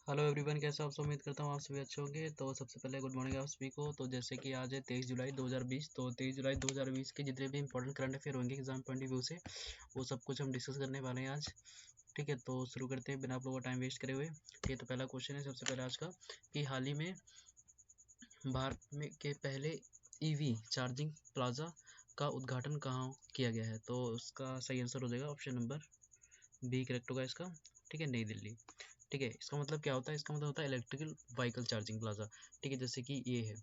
Hello everyone, कैसे आप सब? उम्मीद करता हूँ आप सभी अच्छे होंगे। तो सबसे पहले गुड मॉर्निंग आप सभी को। तो जैसे कि आज है 23 जुलाई 2020। तो 23 जुलाई 2020 के जितने भी इंपॉर्टेंट करंट अफेयर होंगे एग्जाम पॉइंट ऑफ व्यू से, वो सब कुछ हम डिस्कस करने वाले हैं आज। ठीक है, तो शुरू करते हैं बिना आप लोगों का टाइम वेस्ट करे हुए। ठीक है, तो पहला क्वेश्चन है सबसे पहले आज का कि हाल ही में भारत में के पहले ईवी चार्जिंग प्लाजा का उद्घाटन कहाँ किया गया है? तो उसका सही आंसर हो जाएगा ऑप्शन नंबर बी करेक्ट होगा इसका। ठीक है, नई दिल्ली। ठीक है, इसका मतलब क्या होता है? इसका मतलब होता है इलेक्ट्रिकल व्हीकल चार्जिंग प्लाजा। ठीक है, जैसे कि ये है।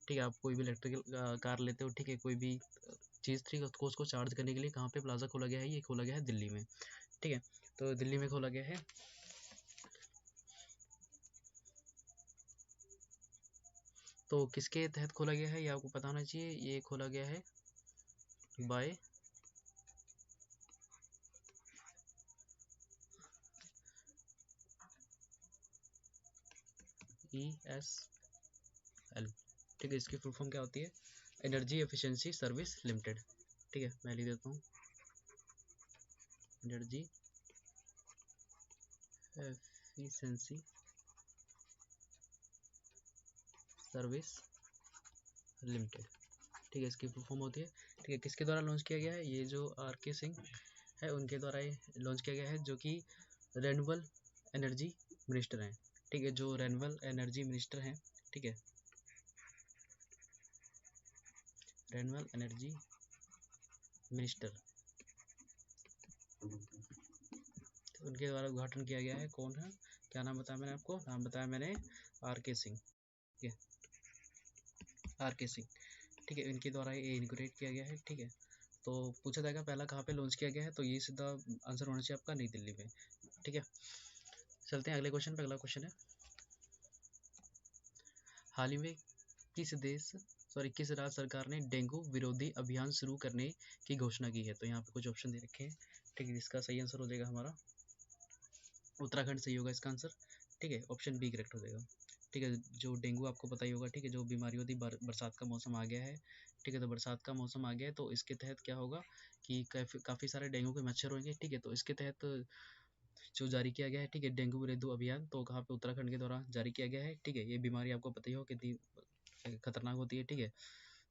ठीक है, आप कोई भी इलेक्ट्रिकल कार लेते हो, ठीक है, कोई भी चीज़ थी उसको उसको चार्ज करने के लिए कहाँ पे प्लाजा खोला गया है? ये खोला गया है दिल्ली में। ठीक है, तो दिल्ली में खोला गया है। तो किसके तहत खोला गया है ये आपको पता होना चाहिए। ये खोला गया है बाय ESL। ठीक है, इसकी फुल फॉर्म क्या होती है? Energy efficiency service limited. ठीक है, मैं लिख देता हूँ एनर्जी एफिशिएंसी सर्विस लिमिटेड। ठीक है, इसकी फुल फॉर्म होती है। ठीक है, किसके द्वारा लॉन्च किया गया है? ये जो RK सिंह है उनके द्वारा ये लॉन्च किया गया है, जो कि रेन्यूएबल एनर्जी मिनिस्टर हैं। ठीक है, जो रेन्यूएबल एनर्जी मिनिस्टर हैं। ठीक है, रेन्यूएबल एनर्जी मिनिस्टर, तो उनके द्वारा उद्घाटन किया गया है। कौन है? क्या नाम बताया मैंने आपको? नाम बताया मैंने RK सिंह। ठीक है, RK सिंह। ठीक है, इनके द्वारा ये इनोग्रेट किया गया है। ठीक है, तो पूछा जाएगा पहला कहाँ पे लॉन्च किया गया है, तो ये सीधा आंसर होना चाहिए आपका नई दिल्ली में। ठीक है, चलते हैं अगले क्वेश्चन पे। अगला क्वेश्चन है हाल ही में किस राज्य सरकार ने डेंगू विरोधी अभियान शुरू करने की घोषणा की है? तो यहाँ पे कुछ ऑप्शन दे रखे हैं। ठीक है, जिसका सही आंसर हो जाएगा हमारा उत्तराखंड सही होगा इसका आंसर। ठीक है, ऑप्शन बी करेक्ट हो जाएगा। ठीक है, जो डेंगू आपको पता ही होगा। ठीक है, जो बीमारी होती है, बरसात का मौसम आ गया है। ठीक है, तो बरसात का मौसम आ गया है, तो इसके तहत क्या होगा कि काफ़ी सारे डेंगू के मच्छर होंगे। ठीक है, तो इसके तहत जो जारी किया गया है, ठीक है, डेंगू विरोधी अभियान, तो कहाँ पे? उत्तराखंड के द्वारा जारी किया गया है। ठीक है, ये बीमारी आपको पता ही हो कितनी खतरनाक होती है। ठीक है,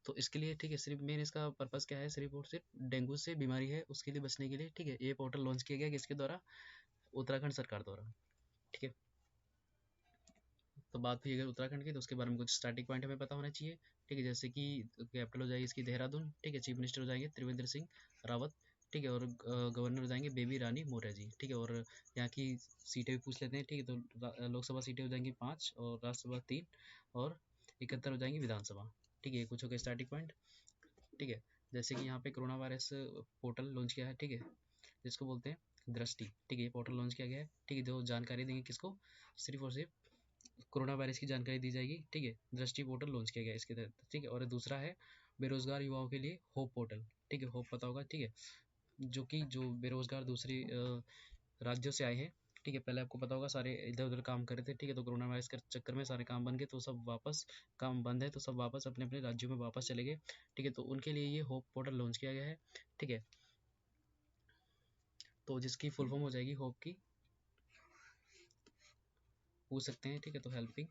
तो इसके लिए, ठीक है, सिर्फ मेन इसका पर्पज़ क्या है? सिर्फ और सिर्फ डेंगू से बीमारी है उसके लिए बचने के लिए। ठीक है, ये पोर्टल लॉन्च किया गया किसके द्वारा? उत्तराखंड सरकार द्वारा। ठीक है, तो बात हुई अगर उत्तराखंड की, तो उसके बारे में कुछ स्टार्टिंग पॉइंट हमें पता होना चाहिए। ठीक है, जैसे कि कैपिटल हो जाएगी इसकी देहरादून। ठीक है, चीफ मिनिस्टर हो जाएंगे त्रिवेंद्र सिंह रावत। ठीक है, और गवर्नर हो जाएंगे बेबी रानी मौर्य जी। ठीक है, और यहाँ की सीटें भी पूछ लेते हैं। ठीक है, तो लोकसभा सीटें हो जाएंगी 5 और राज्यसभा 3 और 71 हो जाएंगी विधानसभा। ठीक है, ये कुछ हो गया स्टार्टिंग पॉइंट। ठीक है, जैसे कि यहाँ पे कोरोना वायरस पोर्टल लॉन्च किया है। ठीक है, जिसको बोलते हैं दृष्टि। ठीक है, ये पोर्टल लॉन्च किया गया है। ठीक है, जो जानकारी देंगे किसको? सिर्फ और सिर्फ कोरोना वायरस की जानकारी दी जाएगी। ठीक है, दृष्टि पोर्टल लॉन्च किया गया इसके तहत। ठीक है, और दूसरा है बेरोजगार युवाओं के लिए होप पोर्टल। ठीक है, होप पता होगा। ठीक है, जो बेरोजगार दूसरी राज्यों से आए हैं। ठीक है, पहले आपको पता होगा सारे इधर उधर काम कर रहे थे। ठीक है, तो कोरोना वायरस के चक्कर में सारे काम बंद गए, तो सब वापस काम बंद है, तो सब वापस अपने अपने राज्यों में वापस चले गए। ठीक है, तो उनके लिए ये होप पोर्टल लॉन्च किया गया है। ठीक है, तो जिसकी फुल फॉर्म हो जाएगी होप की, पूछ सकते हैं। ठीक है, तो helping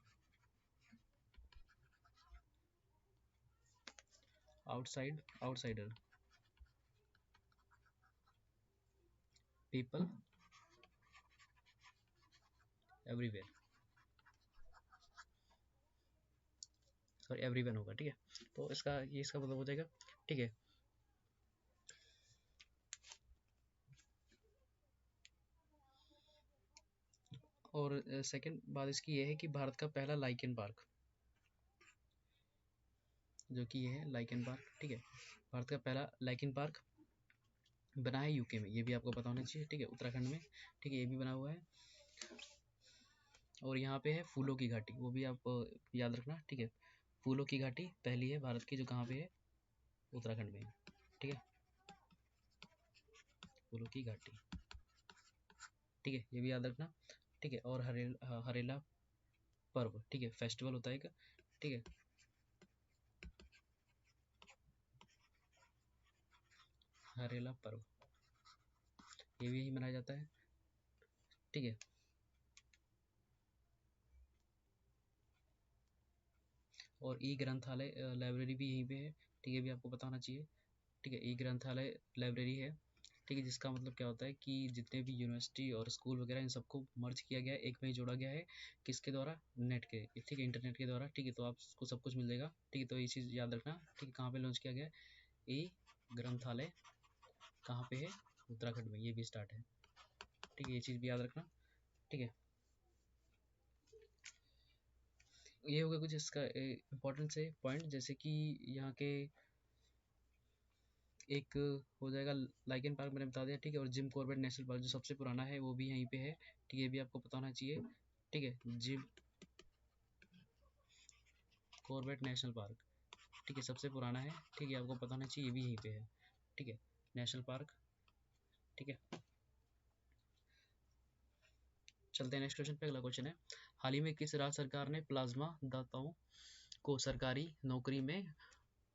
outsider people everywhere, sorry everyone होगा। ठीक है, तो इसका मतलब हो जाएगा। ठीक है, और सेकंड बात इसकी ये है कि भारत का पहला लाइकेन पार्क, जो कि ये है लाइकेन पार्क। ठीक है, भारत का पहला लाइकेन पार्क बना है यूके में। ये भी आपको पता होना चाहिए। ठीक है, उत्तराखंड में। ठीक है, ये भी बना हुआ है। और यहाँ पे है फूलों की घाटी, वो भी आप याद रखना। ठीक है, फूलों की घाटी पहली है भारत की, जो कहाँ पे है? उत्तराखंड में। ठीक है, फूलों की घाटी। ठीक है, ये भी याद रखना। ठीक है, और हरेला पर्व। ठीक है, फेस्टिवल होता है एक। ठीक है, हरेला पर्व ये भी मनाया जाता है। ठीक है, और ई ग्रंथालय लाइब्रेरी भी यहीं पे है, ठीक है, भी आपको पता होना चाहिए, ठीक है। ई ग्रंथालय लाइब्रेरी है, ठीक है, जिसका मतलब क्या होता है कि जितने भी यूनिवर्सिटी और स्कूल वगैरह इन सबको मर्ज किया गया है, एक में ही जोड़ा गया है, किसके द्वारा, नेट के, ठीक है, इंटरनेट के द्वारा, ठीक है। तो आपको सब कुछ मिल जाएगा, ठीक है। तो ये चीज़ याद रखना, ठीक है। कहाँ पे लॉन्च किया गया है, ई ग्रंथालय कहाँ पे है, उत्तराखंड में, ये भी स्टार्ट है, ठीक है। ये चीज़ भी याद रखना, ठीक है। ये हो गया कुछ इसका इम्पोर्टेंट से पॉइंट, जैसे कि यहाँ के एक हो जाएगा लाइकेन पार्क मैंने बता दिया, ठीक है। और जिम कॉर्बेट नेशनल पार्क जो सबसे पुराना है वो भी यहीं पे है, ठीक है, ये भी आपको पता होना चाहिए, ठीक है। जिम कॉर्बेट नेशनल पार्क, ठीक है, सबसे पुराना है, ठीक है, आपको पता होना चाहिए, ये भी यहीं पे है, ठीक है, नेशनल पार्क, ठीक है। चलते हैं नेक्स्ट क्वेश्चन पे। अगला क्वेश्चन है, हाल ही में किस राज्य सरकार ने प्लाज्मा दाताओं को सरकारी नौकरी में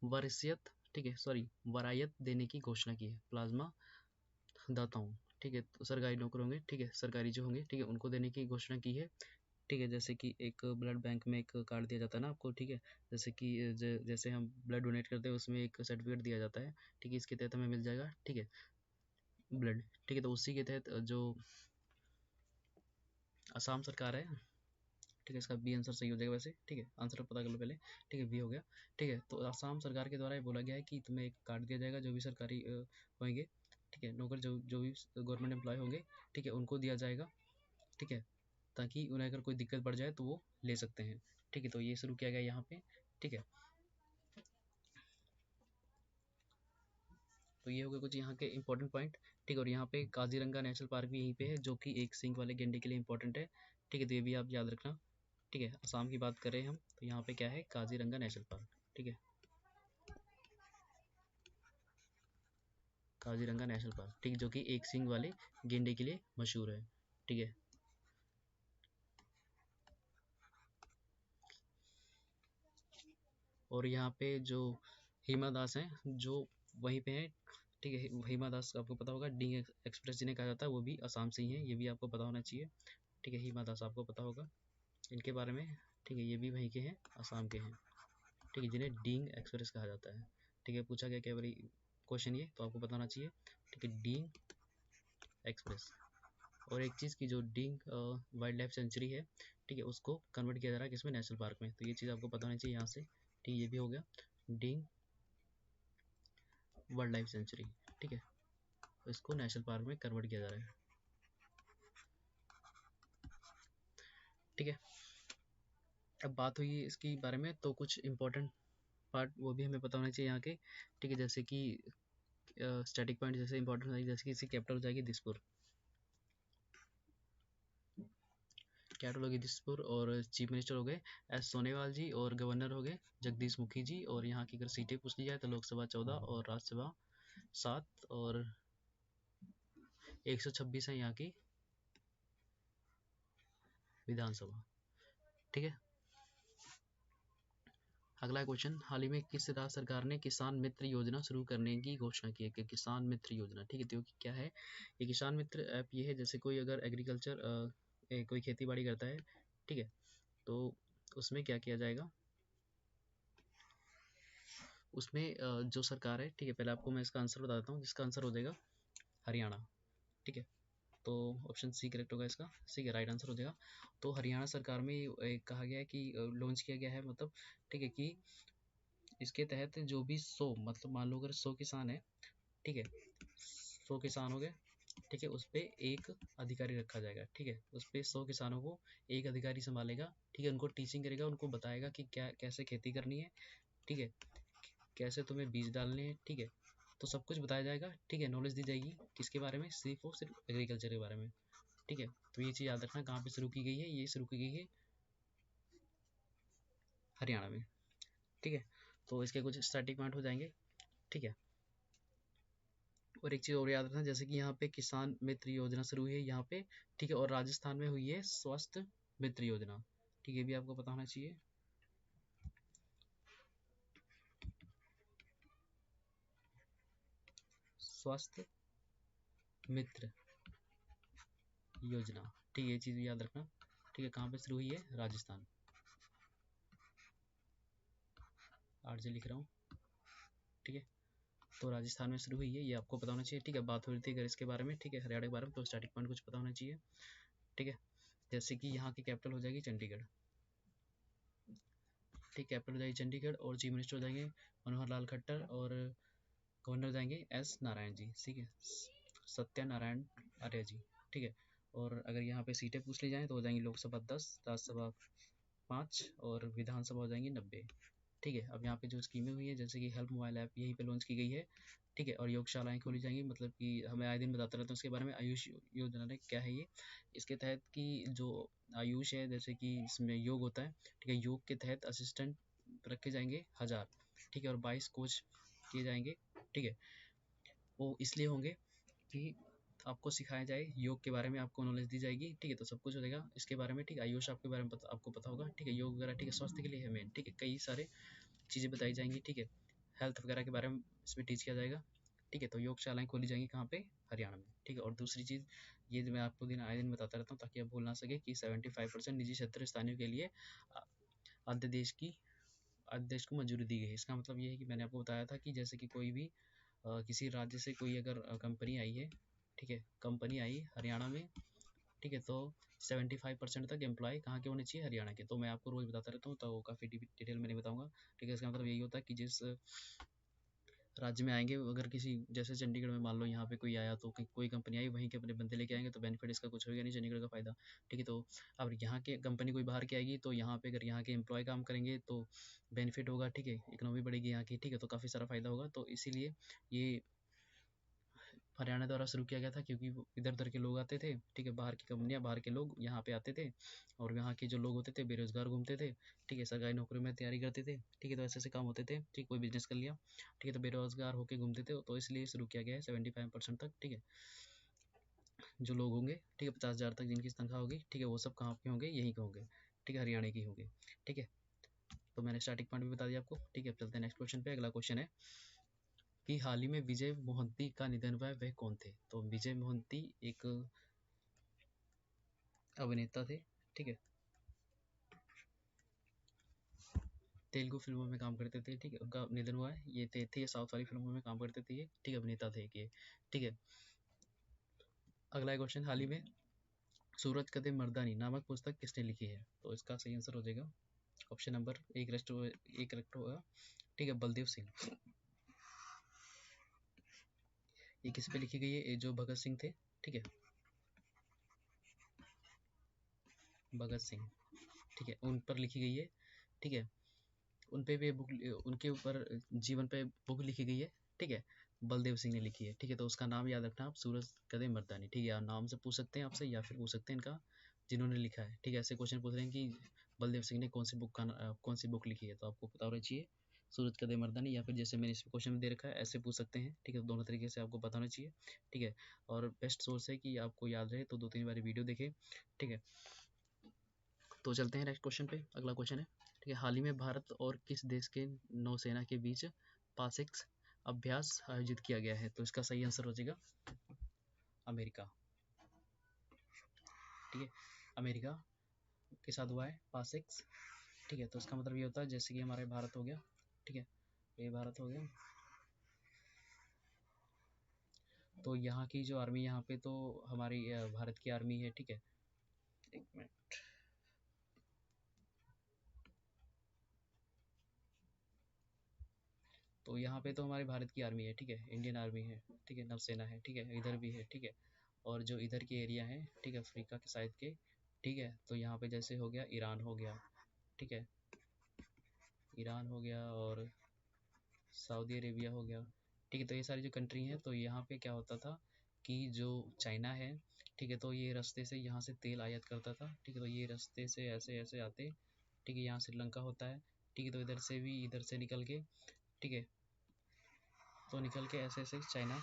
वरीयत, ठीक है, सॉरी, वरायत देने की घोषणा की है। प्लाज्मा दाताओं, ठीक है, तो सरकारी नौकर होंगे, ठीक है, सरकारी जो होंगे, ठीक है, उनको देने की घोषणा की है, ठीक है। जैसे कि एक ब्लड बैंक में एक कार्ड दिया जाता है ना आपको, ठीक है, जैसे कि जैसे हम ब्लड डोनेट करते हैं उसमें एक सर्टिफिकेट दिया जाता है, ठीक है, इसके तहत हमें मिल जाएगा, ठीक है, ब्लड, ठीक है। तो उसी के तहत जो असम सरकार है, ठीक है, इसका बी आंसर सही हो जाएगा वैसे, ठीक है, आंसर पता कर लो पहले, ठीक है, बी हो गया, ठीक है। तो असम सरकार के द्वारा ये बोला गया है कि तुम्हें एक कार्ड दिया जाएगा, जो भी सरकारी होंगे, ठीक है, नौकर जो जो भी गवर्नमेंट एम्प्लॉय होंगे, ठीक है, उनको दिया जाएगा, ठीक है, ताकि उन्हें अगर कोई दिक्कत पड़ जाए तो वो ले सकते हैं, ठीक है। तो ये शुरू किया गया यहाँ पे, ठीक है। तो ये हो गया कुछ यहाँ के इंपॉर्टेंट पॉइंट, ठीक है। और यहाँ पे काजीरंगा नेशनल पार्क भी यहीं पे है, जो कि एक सींग वाले गेंडे के लिए इंपॉर्टेंट है, ठीक है। तो ये भी आप याद रखना, ठीक है। असम की बात करें हम तो यहाँ पे क्या है, काजीरंगा नेशनल पार्क, ठीक है, काजीरंगा नेशनल पार्क, ठीक है, जो कि एक सींग वाले गेंडे के लिए मशहूर है, ठीक है। और यहाँ पे जो हिमा दास हैं जो वहीं पे हैं, ठीक है। हिमा दास आपको पता होगा, डी एक्सप्रेस जिन्हें कहा जाता है, वो भी असम से ही है, ये भी आपको पता होना चाहिए, ठीक है। हिमा दास आपको पता होगा इनके बारे में, ठीक है, ये भी वहीं के हैं, असम के हैं, ठीक है, जिन्हें डींग एक्सप्रेस कहा जाता है, ठीक है। पूछा गया क्या बारी क्वेश्चन ये, तो आपको पता होना चाहिए, ठीक है, डींग एक्सप्रेस। और एक चीज़ की जो डींग वाइल्ड लाइफ सेंचुरी है, ठीक है, उसको कन्वर्ट किया जा रहा है किसमें, नेशनल पार्क में, तो ये चीज़ आपको पता होनी चाहिए यहाँ से, ठीक है। ये भी हो गया डींग वाइल्ड लाइफ सेंचुरी, ठीक है, इसको नेशनल पार्क में कन्वर्ट किया जा रहा है, ठीक है। अब बात हुई है इसके बारे में, तो कुछ इंपॉर्टेंट पार्ट वो भी हमें पता होना चाहिए यहाँ के, ठीक है। जैसे कि स्टैटिक पॉइंट जैसे इंपॉर्टेंट हो जाएगी, जैसे कि इसकी कैपिटल हो जाएगी दिसपुर, कैपिटल होगी दिसपुर। और चीफ मिनिस्टर हो गए एस सोनेवाल जी, और गवर्नर हो गए जगदीश मुखी जी। और यहाँ की अगर सीटें पूछ ली जाए तो लोकसभा 14 और राज्यसभा 7 और 126 है यहाँ की विधानसभा, ठीक है। अगला क्वेश्चन, हाल ही में किस राज्य सरकार ने किसान मित्र योजना शुरू करने की घोषणा की है, कि किसान मित्र योजना, ठीक है। तो क्या है ये किसान मित्र ऐप, ये है जैसे कोई अगर एग्रीकल्चर कोई खेती बाड़ी करता है, ठीक है, तो उसमें क्या किया जाएगा, उसमें जो सरकार है, ठीक है, पहले आपको मैं इसका आंसर बता देता हूँ, जिसका आंसर हो जाएगा हरियाणा, ठीक है। तो ऑप्शन सी करेक्ट होगा इसका, सी है राइट आंसर हो जाएगा। तो हरियाणा सरकार में कहा गया है कि लॉन्च किया गया है, मतलब, ठीक है, कि इसके तहत जो भी 100, मतलब मान लो अगर 100 किसान है, ठीक है, 100 किसान हो गए, ठीक है, उस पर एक अधिकारी रखा जाएगा, ठीक है, उस पर 100 किसानों को एक अधिकारी संभालेगा, ठीक है, उनको टीचिंग करेगा, उनको बताएगा कि क्या कैसे खेती करनी है, ठीक है, कैसे तुम्हें बीज डालने हैं, ठीक है, तो सब कुछ बताया जाएगा, ठीक है। नॉलेज दी जाएगी किसके बारे में, सिर्फ और सिर्फ एग्रीकल्चर के बारे में, ठीक है। तो ये चीज़ याद रखना, कहाँ पे शुरू की गई है, ये शुरू की गई है हरियाणा में, ठीक है। तो इसके कुछ स्टार्टिंग पॉइंट हो जाएंगे, ठीक है। और एक चीज़ और याद रखना, जैसे कि यहाँ पे किसान मित्र योजना शुरू हुई है यहाँ पे, ठीक है, और राजस्थान में हुई है स्वास्थ्य मित्र योजना, ठीक है, भी आपको पता होना चाहिए। स्वास्थ्य मित्र योजना, ठीक है, ये चीज़ याद रखना, ठीक है। कहाँ पे शुरू हुई है, राजस्थान, RJ लिख रहा हूँ, ठीक है। तो राजस्थान में शुरू हुई है, ये आपको पता होना चाहिए, ठीक है। बात हो रही थी अगर इसके बारे में, ठीक है, हरियाणा के बारे में, तो स्टार्टिंग पॉइंट कुछ पता होना चाहिए, ठीक है। जैसे कि यहाँ की कैपिटल हो जाएगी चंडीगढ़, ठीक, कैपिटल हो जाएगी चंडीगढ़, और चीफ मिनिस्टर हो जाएंगे मनोहर लाल खट्टर, और गवर्नर जाएंगे S नारायण जी, ठीक है, सत्यनारायण आर्य जी, ठीक है। और अगर यहाँ पे सीटें पूछ ली जाएँ तो हो जाएंगी लोकसभा 10, राज्यसभा 5 और विधानसभा हो जाएंगी 90, ठीक है। अब यहाँ पे जो स्कीमें हुई हैं जैसे कि हेल्प मोबाइल ऐप यहीं पे लॉन्च की गई है, ठीक है। और योगशालाएँ खोली जाएंगी, मतलब कि हमें आए दिन बताते रहते हैं उसके बारे में। आयुष योजना ने क्या है ये, इसके तहत कि जो आयुष है, जैसे कि इसमें योग होता है, ठीक है, योग के तहत असिस्टेंट रखे जाएंगे 1000, ठीक है, और 22 कोच किए जाएंगे, ठीक है। वो इसलिए होंगे कि आपको सिखाया जाए योग के बारे में, आपको नॉलेज दी जाएगी, ठीक है। तो सब कुछ हो जाएगा इसके बारे में, ठीक है। आयुष आपके बारे में आपको पता होगा, ठीक है, योग वगैरह, ठीक है, स्वास्थ्य के लिए है मेन, ठीक है। कई सारे चीज़ें बताई जाएंगी, ठीक है, हेल्थ वगैरह के बारे में इसमें टीच किया जाएगा, ठीक है। तो योगशालाएँ खोली जाएंगी कहाँ पे, हरियाणा में, ठीक है। और दूसरी चीज़ ये जो मैं आपको आए दिन बताता रहता हूँ ताकि आप भूल ना सके कि 75% निजी क्षेत्र स्थानीय के लिए अध्यादेश को मंजूरी दी गई है। इसका मतलब ये है कि मैंने आपको बताया था कि जैसे कि कोई भी किसी राज्य से कोई अगर कंपनी आई है, ठीक है, कंपनी आई हरियाणा में, ठीक है, तो 75% तक एम्प्लॉय कहाँ के होने चाहिए, हरियाणा के। तो मैं आपको रोज़ बताता रहता हूँ, तो काफ़ी डिटेल में नहीं बताऊँगा, ठीक है। इसका मतलब यही होता है कि जिस राज्य में आएँगे, अगर किसी जैसे चंडीगढ़ में मान लो यहाँ पे कोई आया, तो कोई कंपनी आई, वहीं के अपने बंदे लेके आएँगे, तो बेनिफिट इसका कुछ होगा नहीं, चंडीगढ़ का फ़ायदा, ठीक है। तो अब यहाँ के कंपनी कोई बाहर की आएगी, तो यहाँ पे अगर यहाँ के एम्प्लॉय काम करेंगे तो बेनिफिट होगा, ठीक है, इकोनॉमी बढ़ेगी यहाँ की, ठीक है, तो काफ़ी सारा फ़ायदा होगा। तो इसीलिए ये हरियाणा द्वारा शुरू किया गया था, क्योंकि वो इधर-उधर के लोग आते थे, ठीक है, बाहर की कंपनियाँ, बाहर के लोग यहाँ पे आते थे, और यहाँ के जो लोग होते थे बेरोज़गार घूमते थे, ठीक है, सरकारी नौकरियों में तैयारी करते थे, ठीक है, तो ऐसे-ऐसे काम होते थे, ठीक, कोई बिज़नेस कर लिया, ठीक है, तो बेरोज़गार होके घूमते थे, तो इसलिए शुरू किया गया है 75% तक, ठीक है। जो लोग होंगे, ठीक है, 50,000 तक जिनकी तनख्वाह होगी, ठीक है, वो सब कहाँ के होंगे, यहीं के होंगे, ठीक है, हरियाणा के होंगे, ठीक है। तो मैंने स्टार्टिंग पॉइंट भी बता दिया आपको, ठीक है। अब चलते हैं नेक्स्ट क्वेश्चन पे। अगला क्वेश्चन है कि हाल ही में विजय मोहंती का निधन हुआ है, वह कौन थे? तो विजय मोहंती एक अभिनेता थे, ठीक है, तेलुगु फिल्मों में काम करते थे, ठीक है, उनका निधन हुआ है। ये थे साउथ वाली फिल्मों में काम करते थे ये, ठीक है, अभिनेता थे ये, ठीक है। अगला क्वेश्चन, हाल ही में सूरज कदे मर्दानी नामक पुस्तक किसने लिखी है? तो इसका सही आंसर हो जाएगा ऑप्शन नंबर एक करेक्ट होगा, ठीक है, बलदेव सिंह। ये किस पे लिखी गई है? ये जो भगत सिंह थे, ठीक है, भगत सिंह, ठीक है, उन पर लिखी गई है, ठीक है। उन पे भी बुक, उनके ऊपर जीवन पे बुक लिखी गई है, ठीक है, बलदेव सिंह ने लिखी है, ठीक है। तो उसका नाम याद रखना आप, सूरज कदे मर्दानी, ठीक है। आप नाम से पूछ सकते हैं आपसे, या फिर पूछ सकते हैं इनका जिन्होंने लिखा है, ठीक है। ऐसे क्वेश्चन पूछ रहे हैं कि बलदेव सिंह ने कौन सी बुक लिखी है, तो आपको पता होना चाहिए सूरज कदे मर्दानी, या फिर जैसे मैंने इस क्वेश्चन में दे रखा है ऐसे पूछ सकते हैं, ठीक है। तो दोनों तरीके से आपको पता होना चाहिए, ठीक है। और बेस्ट सोर्स है कि आपको याद रहे तो 2-3 बार वीडियो देखें, ठीक है। तो चलते हैं नेक्स्ट क्वेश्चन पे। अगला क्वेश्चन है, ठीक है, हाल ही में भारत और किस देश के नौसेना के बीच पासिक्स अभ्यास आयोजित किया गया है? तो इसका सही आंसर हो जाएगा अमेरिका, ठीक है, अमेरिका के साथ हुआ है पासिक्स, ठीक है। तो इसका मतलब ये होता है जैसे कि हमारे भारत हो गया, ठीक है, ये भारत हो गया, तो यहाँ की जो आर्मी, यहाँ पे तो हमारी भारत की आर्मी है, ठीक है, एक मिनट, तो यहाँ पे तो हमारे भारत की आर्मी है, ठीक है, इंडियन आर्मी है, ठीक है, नौसेना है, ठीक है, इधर भी है, ठीक है। और जो इधर के एरिया है, ठीक है, अफ्रीका के साइड के, ठीक है, तो यहाँ पे जैसे हो गया ईरान हो गया, ठीक है, ईरान हो गया, और सऊदी अरेबिया हो गया, ठीक है। तो ये सारी जो कंट्री हैं, तो यहाँ पे क्या होता था कि जो चाइना है, ठीक है, तो ये रास्ते से यहाँ से तेल आयात करता था, ठीक है, तो ये रास्ते से ऐसे ऐसे आते, ठीक है, यहाँ श्रीलंका होता है, ठीक है, तो इधर से भी इधर से निकल के, ठीक है, तो निकल के ऐसे ऐसे चाइना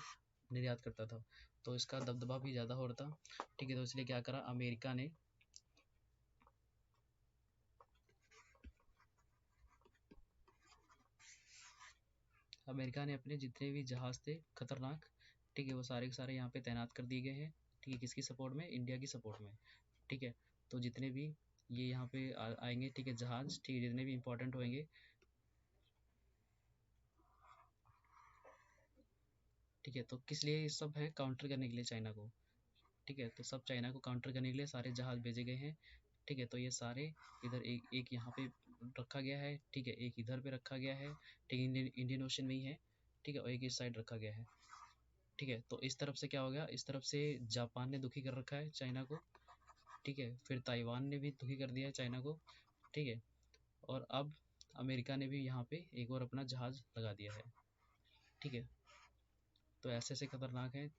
निर्यात करता था, तो इसका दबदबा भी ज़्यादा हो रहा था, ठीक है। तो इसलिए क्या करा अमेरिका ने अपने जितने भी जहाज़ थे खतरनाक, ठीक है, वो सारे के सारे यहाँ पे तैनात कर दिए गए हैं, ठीक है, किसकी सपोर्ट में? इंडिया की सपोर्ट में, ठीक है। तो जितने भी ये यहाँ पे आएंगे, ठीक है, जहाज़, ठीक है, जितने भी इंपॉर्टेंट होंगे, ठीक है, तो किस लिए ये सब है? काउंटर करने के लिए चाइना को। ठीक है, तो सब चाइना को काउंटर करने के लिए सारे जहाज भेजे गए हैं। ठीक है, तो ये सारे इधर एक एक यहाँ पे रखा गया है। ठीक है, एक इधर पे रखा गया है। ठीक है, इंडियन ओशन में ही है। ठीक है, और एक इस साइड रखा गया है। ठीक है, तो इस तरफ से क्या हो गया, इस तरफ से जापान ने दुखी कर रखा है चाइना को। ठीक है, फिर ताइवान ने भी दुखी कर दिया है चाइना को। ठीक है, और अब अमेरिका ने भी यहाँ पे एक और अपना जहाज लगा दिया है। ठीक है, तो ऐसे ऐसे खतरनाक है,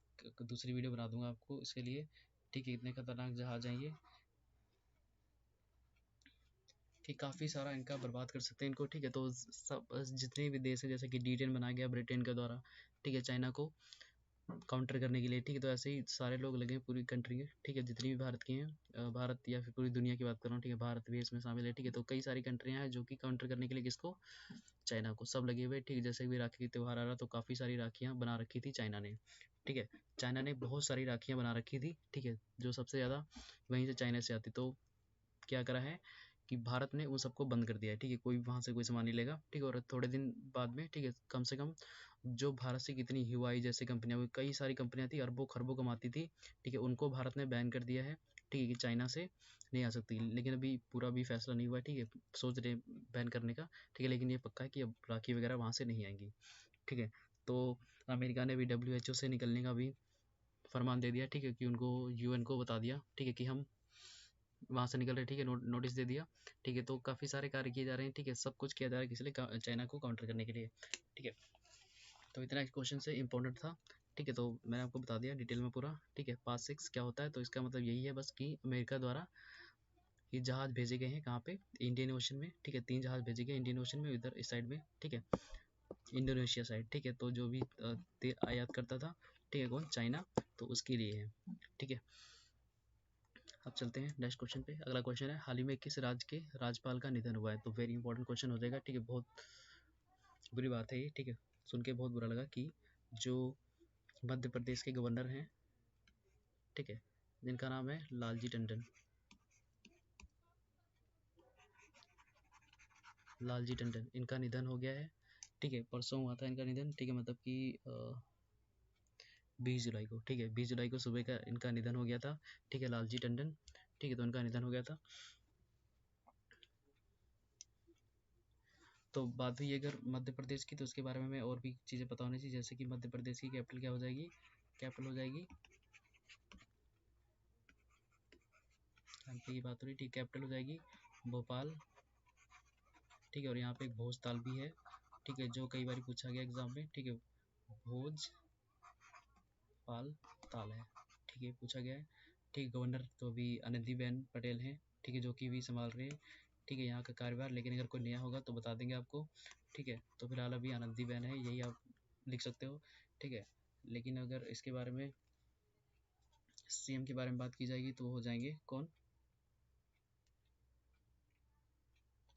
दूसरी वीडियो बना दूंगा आपको इसके लिए। ठीक है, इतने खतरनाक जहाज हैं ये कि काफ़ी सारा इनका बर्बाद कर सकते हैं इनको। ठीक है, तो सब जितने भी देश है, जैसे कि D10 बनाया गया ब्रिटेन के द्वारा। ठीक है, चाइना को काउंटर करने के लिए। ठीक है, तो ऐसे ही सारे लोग लगे हैं, पूरी कंट्री के। ठीक है, जितनी भी भारत की हैं, भारत या फिर पूरी दुनिया की बात कर रहा हूँ। ठीक है, भारत भी इसमें शामिल है। ठीक है, तो कई सारी कंट्रियाँ हैं जो कि काउंटर करने के लिए किसको, चाइना को, सब लगे हुए। ठीक है, जैसे भी राखी त्यौहार आ रहा, तो काफ़ी सारी राखियाँ बना रखी थी चाइना ने। ठीक है, चाइना ने बहुत सारी राखियाँ बना रखी थी। ठीक है, जो सबसे ज़्यादा वहीं से चाइना से आती। तो क्या करा है कि भारत ने उन सबको बंद कर दिया है। ठीक है, कोई वहाँ से कोई सामान नहीं लेगा। ठीक है, और थोड़े दिन बाद में, ठीक है, कम से कम जो भारत से कितनी ह्यूआई जैसी कंपनियाँ हुई, कई सारी कंपनियाँ थी, अरबों खरबों कमाती थी। ठीक है, उनको भारत ने बैन कर दिया है। ठीक है, कि चाइना से नहीं आ सकती। लेकिन अभी पूरा भी फैसला नहीं हुआ है। ठीक है, सोच रहे बैन करने का। ठीक है, लेकिन ये पक्का है कि अब राखी वगैरह वहाँ से नहीं आएंगी। ठीक है, तो अमेरिका ने भी WHO से निकलने का भी फरमान दे दिया। ठीक है, कि उनको UN को बता दिया। ठीक है, कि हम वहाँ से निकल रहे। ठीक है, नोटिस दे दिया। ठीक है, तो काफ़ी सारे कार्य किए जा रहे हैं। ठीक है, सब कुछ किया जा रहा है किस लिए, चाइना को काउंटर करने के लिए। ठीक है, तो इतना क्वेश्चन से इम्पोर्टेंट था। ठीक है, तो मैंने आपको बता दिया डिटेल में पूरा। ठीक है, पास 6 क्या होता है, तो इसका मतलब यही है बस कि अमेरिका द्वारा ये जहाज़ भेजे गए हैं कहाँ पे, इंडियन ओशन में। ठीक है, 3 जहाज़ भेजे गए इंडियन ओशन में, इधर इस साइड में। ठीक है, इंडोनेशिया साइड। ठीक है, तो जो भी तेल आयात करता था, ठीक है, कौन, चाइना, तो उसके लिए है। ठीक है, अब चलते हैं नेक्स्ट क्वेश्चन पे। अगला क्वेश्चन है, हाल ही में किस राज्य के राज्यपाल का निधन हुआ है? तो वेरी इंपॉर्टेंट क्वेश्चन हो जाएगा। ठीक है, बहुत बुरी बात है ये। ठीक है, सुन के बहुत बुरा लगा कि जो मध्य प्रदेश के गवर्नर हैं, ठीक है, जिनका नाम है लालजी टंडन, लालजी टंडन, इनका निधन हो गया है। ठीक है, परसों हुआ था इनका निधन। ठीक है, मतलब कि 20 जुलाई को। ठीक है, 20 जुलाई को सुबह का इनका निधन हो गया था। ठीक है, लालजी टंडन। ठीक है, तो इनका निधन हो गया था। तो बात हुई अगर मध्य प्रदेश की, तो उसके बारे में हमें और भी चीज़ें पता होनी चाहिए। जैसे कि मध्य प्रदेश की कैपिटल क्या हो जाएगी, कैपिटल हो जाएगी एमपी की बात हो रही। ठीक, कैपिटल हो जाएगी भोपाल। ठीक है, और यहाँ पे एक भोजताल भी है। ठीक है, जो कई बार पूछा गया एग्जाम में। ठीक है, भोज पाल ताल है। ठीक है, पूछा गया है। ठीक है, गवर्नर तो अभी आनंदीबेन पटेल हैं। ठीक है, जो कि भी संभाल रहे हैं। ठीक है, यहाँ का कार्यभार। लेकिन अगर कोई नया होगा तो बता देंगे आपको। ठीक है, तो फिलहाल अभी आनंदीबेन है, यही आप लिख सकते हो। ठीक है, लेकिन अगर इसके बारे में CM के बारे में बात की जाएगी तो हो जाएंगे कौन,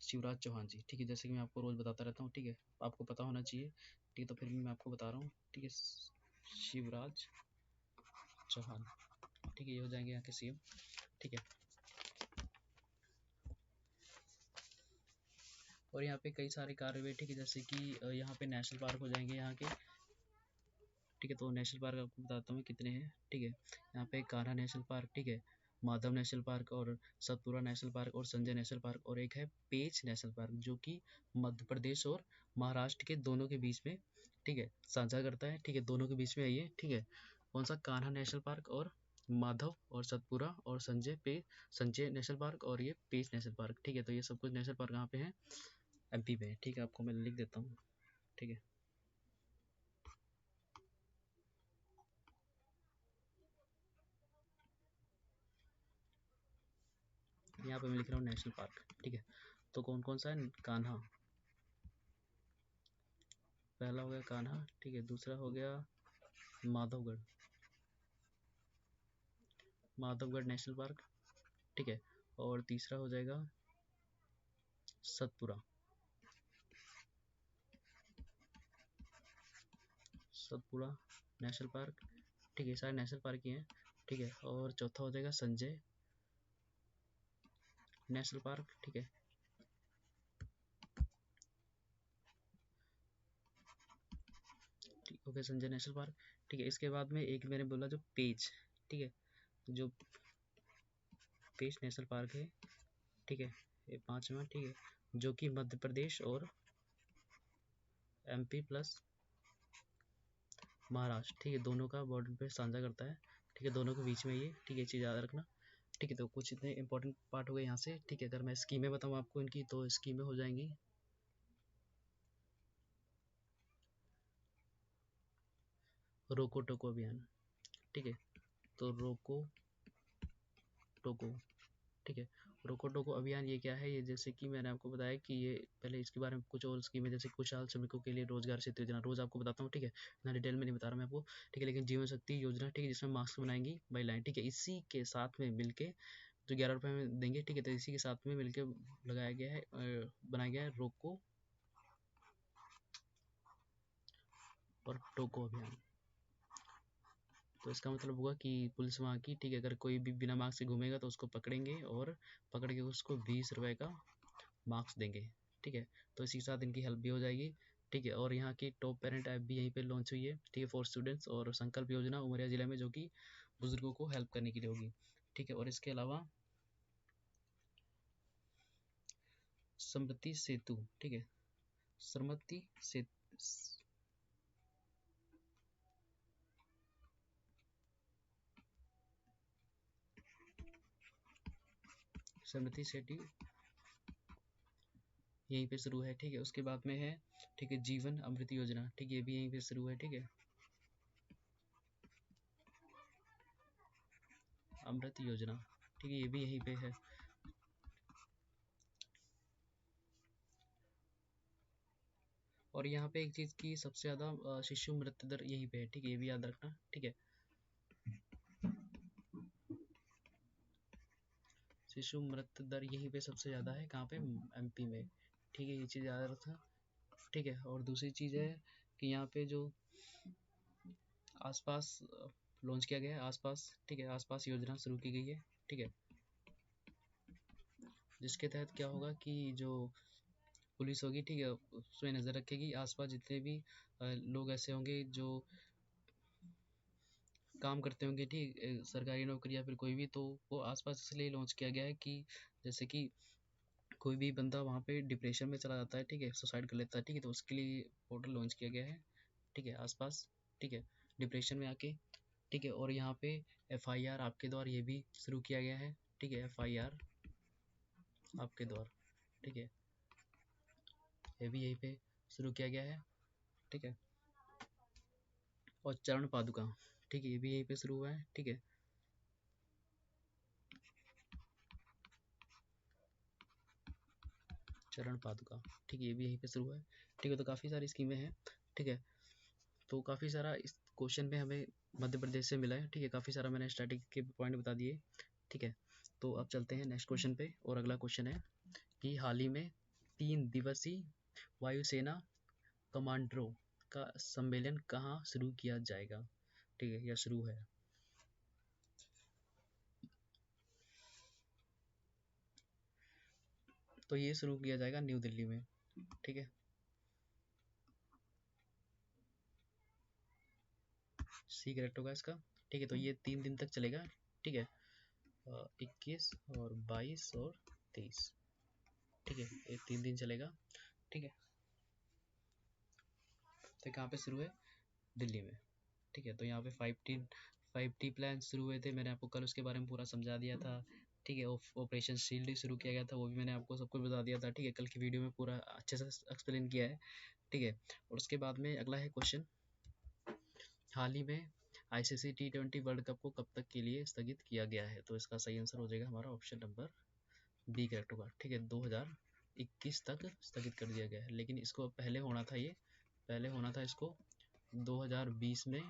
शिवराज चौहान जी। ठीक है, जैसे कि मैं आपको रोज़ बताता रहता हूँ। ठीक है, आपको पता होना चाहिए। ठीक है, तो फिर भी मैं आपको बता रहा हूँ। ठीक है, शिवराज चौहान। ठीक है, ये हो जाएंगे यहाँ के CM। ठीक है, और यहाँ पे कई सारे कार्य हुए। ठीक है, जैसे कि यहाँ पे नेशनल पार्क हो जाएंगे यहाँ के। ठीक है, तो नेशनल पार्क आपको बताता हूँ कितने हैं। ठीक है, यहाँ पे कान्हा नेशनल पार्क, ठीक है, माधव नेशनल पार्क और सतपुरा नेशनल पार्क और संजय नेशनल पार्क, और एक है पेंच नेशनल पार्क, जो कि मध्य प्रदेश और महाराष्ट्र के दोनों के बीच में, ठीक है, साझा करता है। ठीक है, दोनों के बीच में है ये। ठीक है, कौन सा, कान्हा नेशनल पार्क और माधव और सतपुरा और संजय नेशनल पार्क और ये पेंच नेशनल पार्क। ठीक है, तो ये सब कुछ नेशनल पार्क यहाँ पे है, MP में। ठीक है, आपको मैं लिख देता हूँ। ठीक है, यहाँ पे मैं लिख रहा हूँ नेशनल पार्क। ठीक है, तो कौन कौन सा है, कान्हा, पहला हो गया कान्हा। ठीक है, दूसरा हो गया माधवगढ़, माधवगढ़ नेशनल पार्क। ठीक है, और तीसरा हो जाएगा सतपुरा, सतपुरा नेशनल पार्क। ठीक है, सारे नेशनल पार्क ही हैं। ठीक है, और चौथा हो जाएगा संजय नेशनल पार्क। ठीक है, ओके, संजय नेशनल पार्क, ठीक है। इसके बाद में एक मैंने बोला जो पेंच, ठीक है, जो पेंच नेशनल पार्क है, ठीक है, ये 5वां, ठीक है, जो कि मध्य प्रदेश और MP प्लस महाराष्ट्र, ठीक है, दोनों का बॉर्डर पे साझा करता है, ठीक है, दोनों के बीच में ये, ठीक है, चीज़ याद रखना, ठीक है। तो कुछ इतने इंपॉर्टेंट पार्ट हो गए यहाँ से, ठीक है। अगर मैं स्कीमें बताऊँ आपको इनकी, तो स्कीमें हो जाएंगी रोको टोको अभियान, ठीक है, तो रोको टोको, ठीक है, रोको टोको अभियान ये क्या है, ये जैसे कि मैंने आपको बताया कि ये पहले इसके बारे में कुछ और स्कीमें, जैसे कुशल श्रमिकों के लिए रोजगार सेतु योजना, रोज आपको बताता हूँ, ठीक है, इतना डिटेल में नहीं बता रहा मैं आपको, ठीक है, लेकिन जीवन शक्ति योजना, ठीक है, जिसमें मास्क बनाएंगी महिलाएं, ठीक है, इसी के साथ में मिलके जो 11 रुपये में देंगे, ठीक है, तो इसी के साथ में मिलके लगाया गया है, बनाया गया है रोको और टोको अभियान। तो इसका मतलब होगा कि पुलिस वहाँ की, ठीक है, अगर कोई भी बिना मास्क से घूमेगा तो उसको पकड़ेंगे और पकड़ के उसको 20 रुपये का मार्क्स देंगे, ठीक है। तो इसी के साथ इनकी हेल्प भी हो जाएगी, ठीक है। और यहाँ की टॉप पेरेंट ऐप भी यहीं पे लॉन्च हुई है, ठीक है, फॉर स्टूडेंट्स, और संकल्प योजना उमरिया जिले में, जो कि बुजुर्गों को हेल्प करने के लिए होगी, ठीक है। और इसके अलावा समृद्धि सेतु, ठीक है, समृद्धि सेतु, समृद्धि सेतु यहीं पे शुरू है, ठीक है। उसके बाद में है, ठीक है, जीवन अमृत योजना, ठीक है, ये भी यहीं पे शुरू है, ठीक है, अमृत योजना, ठीक है, ये भी यहीं पे है। और यहाँ पे एक चीज़ की सबसे ज़्यादा शिशु मृत्यु दर यहीं पे है, ठीक है, ये भी याद रखना, ठीक है, शिशु मृत्यु दर यहीं पे सबसे ज़्यादा है, कहाँ पे, MP में, ठीक है, ये चीज़ याद रखना, ठीक है। और दूसरी चीज़ है कि यहाँ पे जो आसपास लॉन्च किया गया है, आसपास, ठीक है, आसपास योजना शुरू की गई है, ठीक है, जिसके तहत क्या होगा कि जो पुलिस होगी, ठीक है, उसमें नज़र रखेगी, आसपास जितने भी लोग ऐसे होंगे जो काम करते होंगे, ठीक, सरकारी नौकरी या फिर कोई भी, तो वो आसपास इसलिए लॉन्च किया गया है कि जैसे कि कोई भी बंदा वहाँ पे डिप्रेशन में चला जाता है, ठीक है, सुसाइड कर लेता है, ठीक है, तो उसके लिए पोर्टल लॉन्च किया गया है, ठीक है, आसपास, ठीक है, डिप्रेशन में आके, ठीक है। और यहाँ पे FIR आपके द्वारा ये भी शुरू किया गया है, ठीक है, FIR आपके द्वारा, ठीक है, ये भी यहीं पे शुरू किया गया है, ठीक है। और चरण पादुका, ठीक है, ये भी यहीं पे शुरू हुआ है, ठीक है, चरण पादुका, ठीक है, ये भी यहीं पे शुरू हुआ है, ठीक है। तो काफ़ी सारी स्कीमें हैं, ठीक है, तो काफ़ी सारा इस क्वेश्चन में हमें मध्य प्रदेश से मिला है, ठीक है, काफ़ी सारा मैंने स्टैटिक के पॉइंट बता दिए, ठीक है। तो अब चलते हैं नेक्स्ट क्वेश्चन पे, और अगला क्वेश्चन है कि हाल ही में 3 दिवसीय वायुसेना कमांडरों का सम्मेलन कहाँ शुरू किया जाएगा, ठीक है, या शुरू है। तो ये शुरू किया जाएगा न्यू दिल्ली में, ठीक है, सी करेक्ट होगा इसका, ठीक है। तो ये 3 दिन तक चलेगा, ठीक है, 21 और 22 और 23, ठीक है, ये 3 दिन चलेगा, ठीक है। तो कहाँ पे शुरू है, दिल्ली में, ठीक है। तो यहाँ पे 5T प्लान शुरू हुए थे, मैंने आपको कल उसके बारे में पूरा समझा दिया था, ठीक है। ऑपरेशन शील्ड शुरू किया गया था, वो भी मैंने आपको सब कुछ बता दिया था, ठीक है, कल की वीडियो में पूरा अच्छे से एक्सप्लेन किया है, ठीक है। और उसके बाद में अगला है क्वेश्चन, हाल ही में ICC T20 वर्ल्ड कप को कब तक के लिए स्थगित किया गया है, तो इसका सही आंसर हो जाएगा हमारा ऑप्शन नंबर B करेक्ट होगा, ठीक है, 2021 तक स्थगित कर दिया गया है, लेकिन इसको पहले होना था, ये पहले होना था इसको 2020 में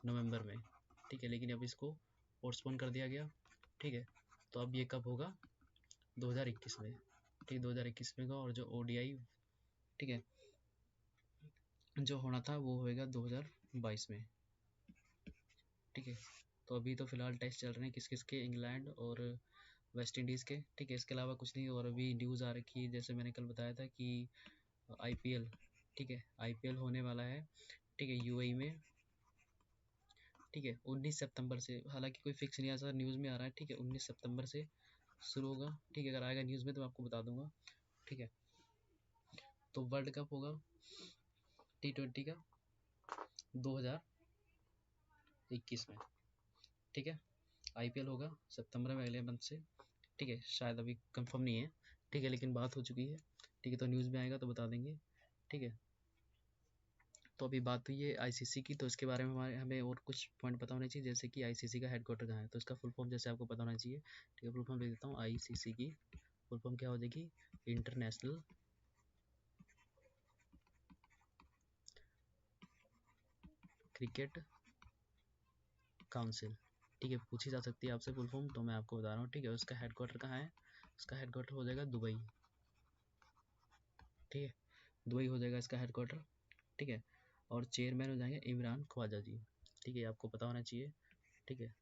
नवंबर में, ठीक है, लेकिन अब इसको पोस्टपोन कर दिया गया, ठीक है। तो अब ये कब होगा, 2021 में, ठीक, 2021 में होगा। और जो ODI, ठीक है, जो होना था वो होएगा 2022 में, ठीक है। तो अभी तो फिलहाल टेस्ट चल रहे हैं किस किस के, इंग्लैंड और वेस्ट इंडीज़ के, ठीक है, इसके अलावा कुछ नहीं। और अभी न्यूज़ आ रखी है, जैसे मैंने कल बताया था कि IPL, ठीक है, IPL होने वाला है, ठीक है, यूएई में, ठीक है, 19 सितंबर से, हालांकि कोई फिक्स नहीं, ऐसा न्यूज़ में आ रहा है, ठीक है, 19 सितंबर से शुरू होगा, ठीक है, अगर आएगा न्यूज़ में तो आपको बता दूंगा, ठीक है। तो वर्ल्ड कप होगा T20 का 2021 में, ठीक है। आईपीएल होगा सितंबर में, अगले मंथ से, ठीक है, शायद अभी कंफर्म नहीं है, ठीक है, लेकिन बात हो चुकी है, ठीक है, तो न्यूज़ में आएगा तो बता देंगे, ठीक है। तो अभी बात हुई है आईसीसी की, तो इसके बारे में हमें और कुछ पॉइंट पता होने चाहिए, जैसे कि आईसीसी का हेडक्वार्टर कहाँ है, तो इसका फुल फॉर्म जैसे आपको पता होना चाहिए, ठीक है, फुल फॉर्म लिख देता हूँ। आईसीसी की फुल फॉर्म क्या हो जाएगी, इंटरनेशनल क्रिकेट काउंसिल, ठीक है, पूछी जा सकती है आपसे फुल फॉर्म, तो मैं आपको बता रहा हूँ, ठीक है। उसका हेडक्वार्टर कहाँ है, उसका हेडक्वार्टर हो जाएगा दुबई, ठीक है, दुबई हो जाएगा इसका हेडक्वार्टर, ठीक है। और चेयरमैन हो जाएंगे इमरान ख्वाजा जी, ठीक है, आपको पता होना चाहिए, ठीक है।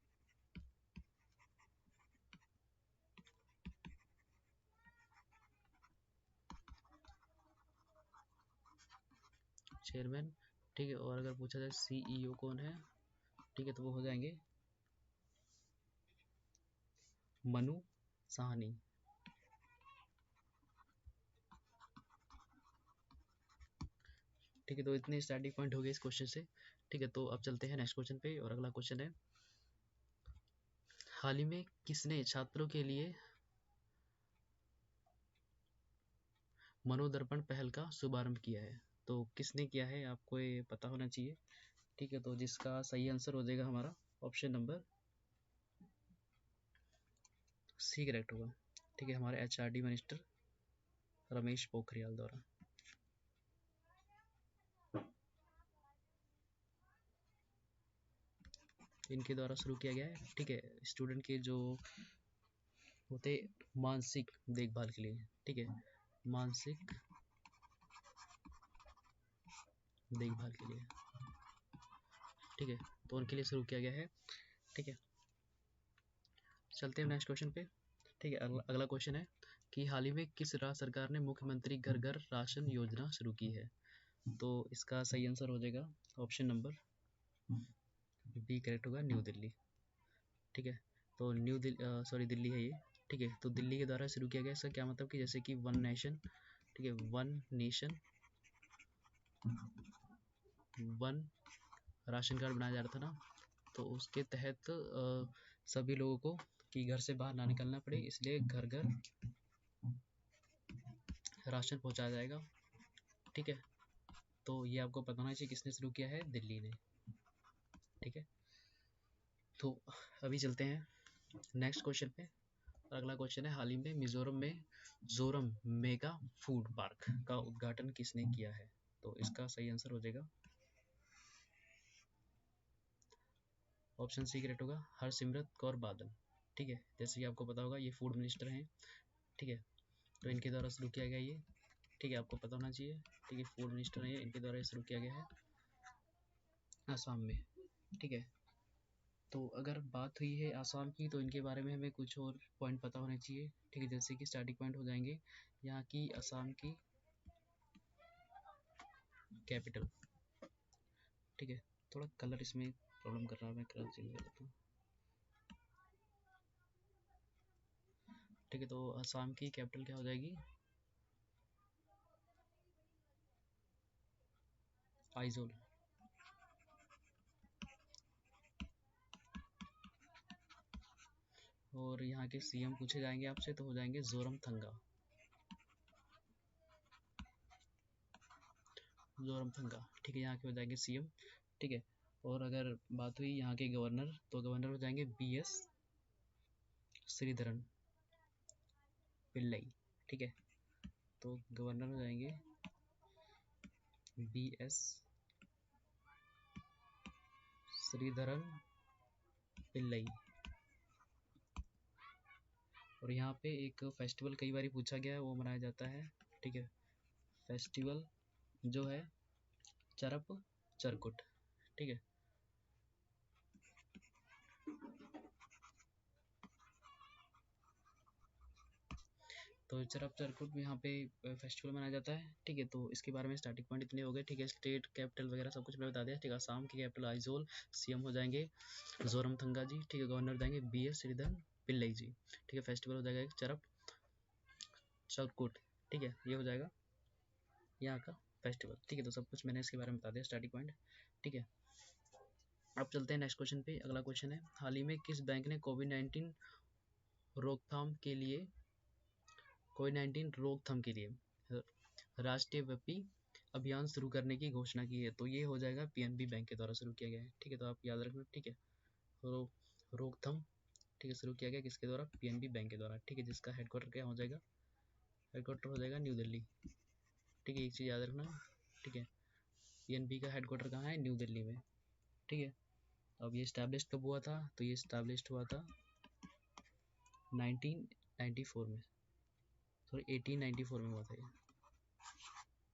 चेयरमैन, ठीक है, और अगर पूछा जाए सीईओ कौन है, ठीक है, तो वो हो जाएंगे मनु साहनी, ठीक है। तो इतने स्टार्टिंग पॉइंट हो गए इस क्वेश्चन से, ठीक है। तो अब चलते हैं नेक्स्ट क्वेश्चन पे, और अगला क्वेश्चन है, हाल ही में किसने छात्रों के लिए मनोदर्पण पहल का शुभारंभ किया है, तो किसने किया है आपको ये पता होना चाहिए, ठीक है। तो जिसका सही आंसर हो जाएगा हमारा ऑप्शन नंबर सी करेक्ट होगा, ठीक है, हमारे एचआरडी मिनिस्टर रमेश पोखरियाल द्वारा। इनके द्वारा शुरू किया गया है, ठीक है, स्टूडेंट के जो होते मानसिक देखभाल के लिए, ठीक है, मानसिक देखभाल के लिए, ठीक है, तो उनके लिए शुरू किया गया है, ठीक है। चलते हैं नेक्स्ट क्वेश्चन पे, ठीक है। अगला क्वेश्चन है कि हाल ही में किस राज्य सरकार ने मुख्यमंत्री घर घर राशन योजना शुरू की है, तो इसका सही आंसर हो जाएगा ऑप्शन नंबर बी करेक्ट होगा, न्यू दिल्ली, ठीक है। तो न्यू दिल्ली, सॉरी दिल्ली है ये, ठीक है, तो दिल्ली के द्वारा शुरू किया गया। इसका क्या मतलब कि जैसे कि वन नेशन, ठीक है, one nation one ration card बनाया जा रहा था ना, तो उसके तहत सभी लोगों को कि घर से बाहर ना निकलना पड़े, इसलिए घर घर राशन पहुंचाया जाएगा, ठीक है। तो ये आपको पता होना चाहिए किसने शुरू किया है, दिल्ली ने, ठीक है। तो अभी चलते हैं नेक्स्ट क्वेश्चन पे। अगला क्वेश्चन है, हाल ही में मिजोरम में जोरम मेगा फूड पार्क का उद्घाटन किसने किया है, तो इसका सही आंसर हो जाएगा ऑप्शन सी करेक्ट होगा, हरसिमरत कौर बादल, ठीक है। जैसे कि आपको पता होगा ये फूड मिनिस्टर हैं, ठीक है, तो इनके द्वारा शुरू किया गया ये, ठीक है, आपको पता होना चाहिए, ठीक है, फूड मिनिस्टर है, इनके द्वारा शुरू किया गया है आसाम में, ठीक है। तो अगर बात हुई है आसाम की, तो इनके बारे में हमें कुछ और पॉइंट पता होने चाहिए, ठीक है, जैसे कि स्टार्टिंग पॉइंट हो जाएंगे यहाँ की आसाम की कैपिटल, ठीक है। थोड़ा कलर इसमें प्रॉब्लम कर रहा है, मैं कलर चेंज कर देता हूँ, ठीक है। तो आसाम की कैपिटल क्या हो जाएगी, आइजोल, और यहाँ के सीएम पूछे जाएंगे आपसे तो हो जाएंगे जोरमथंगा, जोरमथंगा, ठीक है, यहाँ के हो जाएंगे सीएम, ठीक है। और अगर बात हुई यहाँ के गवर्नर, तो गवर्नर हो जाएंगे बीएस श्रीधरन पिल्लई, ठीक है। तो गवर्नर हो जाएंगे बीएस श्रीधरन पिल्लई। और यहाँ पे एक फेस्टिवल कई बार पूछा गया है, वो मनाया जाता है, ठीक है, फेस्टिवल जो है चरप चरकुट, ठीक है। तो चरप चरकुट में यहाँ पे फेस्टिवल मनाया जाता है, ठीक है। तो इसके बारे में स्टार्टिंग पॉइंट इतने हो गए, ठीक है। स्टेट कैपिटल वगैरह सब कुछ मैंने बता दिया, ठीक है। असम की कैपिटल आइजोल, सीएम हो जाएंगे जोरमथंगा जी, ठीक है। गवर्नर हो जाएंगे BS श्रीधरन पिल्लई जी, ठीक है। फेस्टिवल हो जाएगा एक चरप चरकुट, ठीक है। ये हो जाएगा यहाँ का फेस्टिवल, ठीक है। तो सब कुछ मैंने इसके बारे में बता दिया स्टार्टिंग पॉइंट, ठीक है। अब चलते हैं नेक्स्ट क्वेश्चन पे। अगला क्वेश्चन है, हाल ही में किस बैंक ने कोविड-19 रोकथाम के लिए राष्ट्रीय व्यापी अभियान शुरू करने की घोषणा की है? तो ये हो जाएगा PNB बैंक के द्वारा शुरू किया गया है, ठीक है। तो आप याद रखना, ठीक है। रोकथाम, ठीक है, शुरू किया गया किसके द्वारा? PNB बैंक के द्वारा, ठीक है। जिसका हेडक्वार्टर क्या हो जाएगा? हेडक्वार्टर हो जाएगा न्यू दिल्ली, ठीक है। एक चीज़ याद रखना, ठीक है। PNB का हेडक्वार्टर कहाँ है? न्यू दिल्ली में, ठीक है। अब ये इस्टेब्लिश कब हुआ था? तो ये इस्टेब्लिश हुआ था 1994 में, सॉरी 1894 में हुआ था ये,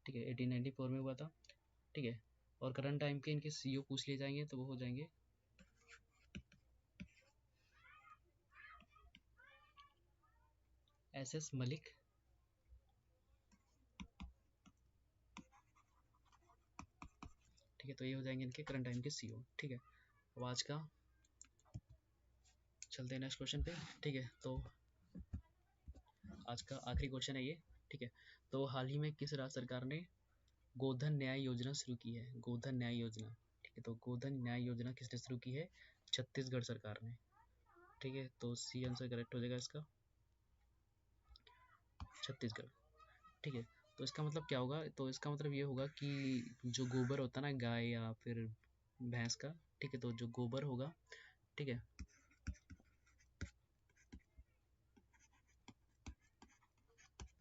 ठीक है। 1894 में हुआ था, ठीक है। और करंट टाइम के इनके CEO पूछ लिए जाएंगे तो वो हो जाएंगे SS मलिक, ठीक है। तो ये हो जाएंगे इनके करंट टाइम के CEO, ठीक है। अब आज का चलते हैं नेक्स्ट क्वेश्चन पे, ठीक है। तो आज का आखिरी क्वेश्चन है ये, ठीक है। तो हाल ही में किस राज्य सरकार ने गोधन न्याय योजना शुरू की है? गोधन न्याय योजना, ठीक है। तो गोधन न्याय योजना किसने शुरू की है? छत्तीसगढ़ सरकार ने, ठीक है। तो सी आंसर करेक्ट हो जाएगा इसका, छत्तीसगढ़, ठीक है। तो इसका मतलब क्या होगा? तो इसका मतलब ये होगा कि जो गोबर होता है ना गाय या फिर भैंस का, ठीक है। तो जो गोबर होगा, ठीक है,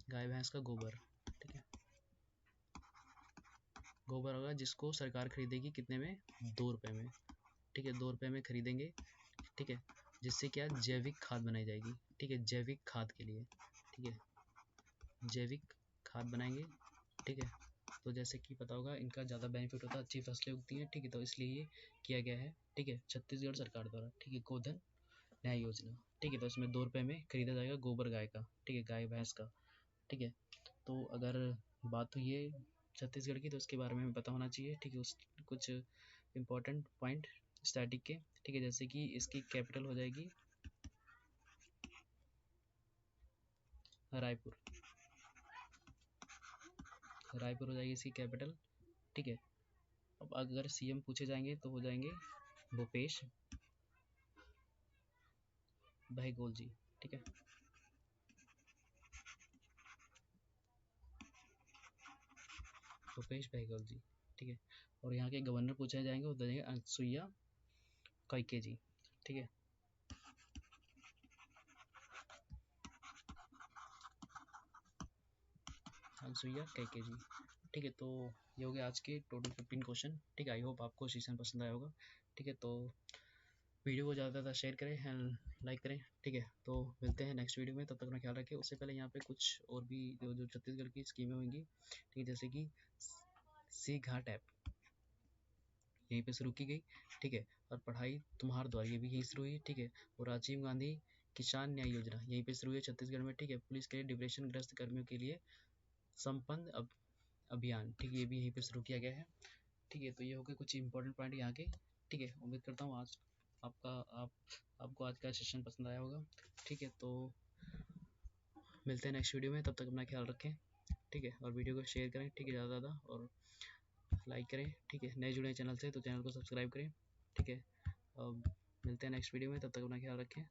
गाय भैंस का गोबर, ठीक है, गोबर होगा जिसको सरकार खरीदेगी कितने में? 2 रुपये में, ठीक है। 2 रुपये में खरीदेंगे, ठीक है। जिससे क्या जैविक खाद बनाई जाएगी, ठीक है। जैविक खाद के लिए, ठीक है, जैविक खाद बनाएंगे, ठीक है। तो जैसे कि पता होगा इनका ज़्यादा बेनिफिट होता है, अच्छी फसलें उगती हैं, ठीक है। तो इसलिए ये किया गया है, ठीक है, छत्तीसगढ़ सरकार द्वारा, ठीक है। गोधन न्याय योजना, ठीक है। तो इसमें 2 रुपये में खरीदा जाएगा गोबर गाय का, ठीक है, गाय भैंस का, ठीक है। तो अगर बात हुई है छत्तीसगढ़ की तो उसके बारे में हमें पता होना चाहिए, ठीक है। उस कुछ इम्पोर्टेंट पॉइंट स्टैटिक के, ठीक है। जैसे कि इसकी कैपिटल हो जाएगी रायपुर, रायपुर हो जाएगी इसकी कैपिटल, ठीक है। अब अगर CM पूछे जाएंगे तो हो जाएंगे भूपेश बहगोल जी, ठीक है। भूपेश बहगोल जी, ठीक है। और यहाँ के गवर्नर पूछे जाएंगे, वो जाएंगे अनुसुईया कैके जी, ठीक है। अनुसुईया कैके जी, ठीक है। तो ये हो गया आज के टोटल 15 क्वेश्चन, ठीक है। आई होप आपको सेशन पसंद आया होगा, ठीक है। तो वीडियो को ज़्यादा से ज़्यादा शेयर करें एंड लाइक करें, ठीक है। तो मिलते हैं नेक्स्ट वीडियो में, तब तक अपना ख्याल रखें। उससे पहले यहाँ पे कुछ और भी जो छत्तीसगढ़ की स्कीमें होंगी, ठीक है, जैसे कि सी घाट ऐप यहीं पे शुरू की गई, ठीक है। और पढ़ाई तुम्हार द्वार ये भी यहीं शुरू हुई, ठीक है। और राजीव गांधी किसान न्याय योजना यहीं पे शुरू हुई है छत्तीसगढ़ में, ठीक है। पुलिस के लिए डिप्रेशन ग्रस्त कर्मियों के लिए संपन्न अभियान, ठीक है, ये भी यहीं पे शुरू किया गया है, ठीक है। तो ये हो गए कुछ इंपॉर्टेंट पॉइंट यहाँ के, ठीक है। उम्मीद करता हूँ आज आपको आज का सेशन पसंद आया होगा, ठीक है। तो मिलते हैं नेक्स्ट वीडियो में, तब तक अपना ख्याल रखें, ठीक है। और वीडियो को शेयर करें, ठीक है, ज़्यादा से ज़्यादा, और लाइक करें, ठीक है। नए जुड़े चैनल से तो चैनल को सब्सक्राइब करें, ठीक है। अब मिलते हैं नेक्स्ट वीडियो में, तब तक अपना ख्याल रखें।